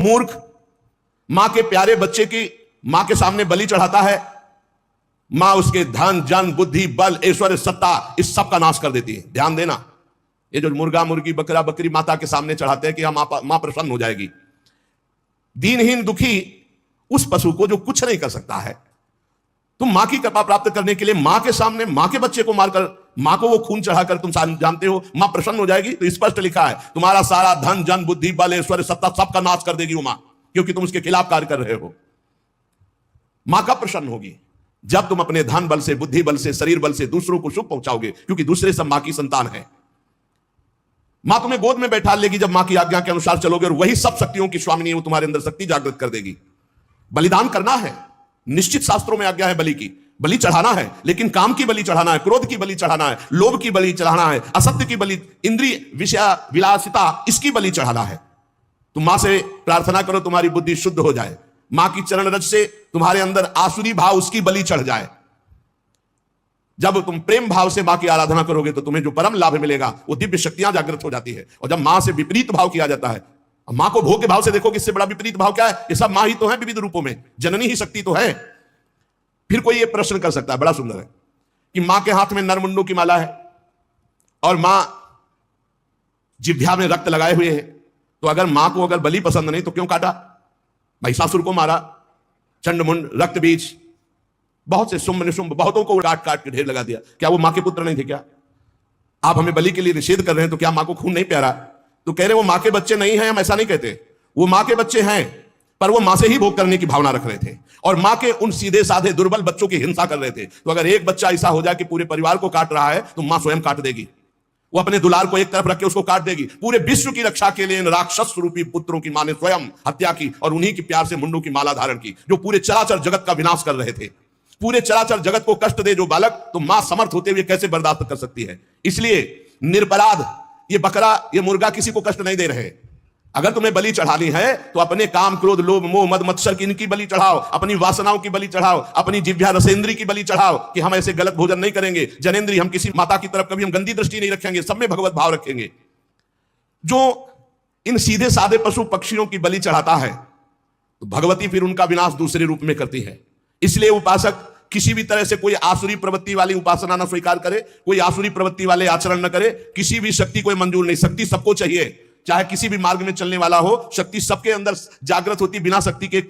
मूर्ख मां के प्यारे बच्चे की मां के सामने बलि चढ़ाता है, मां उसके धन जन बुद्धि बल ऐश्वर्य सत्ता इस सब का नाश कर देती है। ध्यान देना, ये जो मुर्गा मुर्गी बकरा बकरी माता के सामने चढ़ाते हैं कि हम मां प्रसन्न हो जाएगी। दीनहीन दुखी उस पशु को जो कुछ नहीं कर सकता है, तुम मां की कृपा प्राप्त करने के लिए मां के सामने मां के बच्चे को मारकर मां को वो खून चढ़ाकर तुम जानते हो मां प्रसन्न हो जाएगी। तो स्पष्ट लिखा है तुम्हारा सारा धन जन बुद्धि बल ऐश्वर्य सत्ता सबका नाश कर देगी वो मां, क्योंकि तुम उसके खिलाफ कार्य कर रहे हो। मां कब प्रसन्न होगी? जब तुम अपने धन बल से बुद्धि बल से शरीर बल से दूसरों को सुख पहुंचाओगे, क्योंकि दूसरे सब मां की संतान है। मां तुम्हें गोद में बैठा लेगी जब मां की आज्ञा के अनुसार चलोगे, और वही सब शक्तियों की स्वामिनी वो तुम्हारे अंदर शक्ति जागृत कर देगी। बलिदान करना है, निश्चित शास्त्रों में आज्ञा है बलि की, बलि चढ़ाना है, लेकिन काम की बलि चढ़ाना है, क्रोध की बलि चढ़ाना है, लोभ की बलि चढ़ाना है, असत्य की बलि, इंद्रिय विषय विलासिता इसकी बलि चढ़ाना है। तुम मां से प्रार्थना करो तुम्हारी बुद्धि शुद्ध हो जाए, मां की चरण रज से तुम्हारे अंदर आसुरी भाव उसकी बलि चढ़ जाए। जब तुम प्रेम भाव से मां की आराधना करोगे तो तुम्हें जो परम लाभ मिलेगा वो दिव्य शक्तियां जागृत हो जाती है। और जब मां से विपरीत भाव किया जाता है, मां को भोग के भाव से देखो, इससे बड़ा विपरीत भाव क्या है? ये सब मां ही तो है विविध रूपों में, जननी ही शक्ति तो है। फिर कोई ये प्रश्न कर सकता है, बड़ा सुंदर है, कि मां के हाथ में नरमुंडों की माला है और मां जिह्वा में रक्त लगाए हुए है, तो अगर मां को अगर बलि पसंद नहीं तो क्यों काटा? महिषासुर को मारा, चंडमुंड रक्त बीज, बहुत से शुंभ निशुंभ बहुतों को काट काट के ढेर लगा दिया। क्या वो मां के पुत्र नहीं थे? क्या आप हमें बलि के लिए निषेध कर रहे हैं तो क्या मां को खून नहीं प्यारा? तो कह रहे वो मां के बच्चे नहीं हैं, हम ऐसा नहीं कहते, वो मां के बच्चे हैं, पर वो मां से ही भोग करने की भावना रख रहे थे और मां के उन सीधे साधे दुर्बल बच्चों की हिंसा कर रहे थे। तो अगर एक बच्चा ऐसा हो जाए कि पूरे परिवार को काट रहा है तो मां स्वयं काट देगी, वो अपने दुलार को एक तरफ रख के उसको काट देगी। पूरे विश्व की रक्षा के लिए इन राक्षस रूपी पुत्रों की मां ने स्वयं हत्या की और उन्हीं की प्यार से मुंडों की माला धारण की, जो पूरे चराचर जगत का विनाश कर रहे थे। पूरे चराचर जगत को कष्ट दे जो बालक, तो मां समर्थ होते हुए कैसे बर्दाश्त कर सकती है? इसलिए निरपराध ये बकरा ये मुर्गा किसी को कष्ट नहीं दे रहे। अगर तुम्हें बलि चढ़ानी है तो अपने काम क्रोध लोभ मोह मद मत्सर की इनकी बलि चढ़ाओ, अपनी वासनाओं की बलि चढ़ाओ, अपनी जिह्वा रसेंद्री की बलि चढ़ाओ कि हम ऐसे गलत भोजन नहीं करेंगे, जनेंद्री हम किसी माता की तरफ कभी हम गंदी दृष्टि नहीं रखेंगे, सब में भगवत भाव रखेंगे। जो इन सीधे साधे पशु पक्षियों की बलि चढ़ाता है तो भगवती फिर उनका विनाश दूसरे रूप में करती है। इसलिए उपासक किसी भी तरह से कोई आसुरी प्रवृत्ति वाली उपासना न स्वीकार करे, कोई आसुरी प्रवृत्ति वाले आचरण न करे, किसी भी शक्ति को मंजूर नहीं। शक्ति सबको चाहिए, चाहे किसी भी मार्ग में चलने वाला हो, शक्ति सबके अंदर जागृत होती, बिना शक्ति के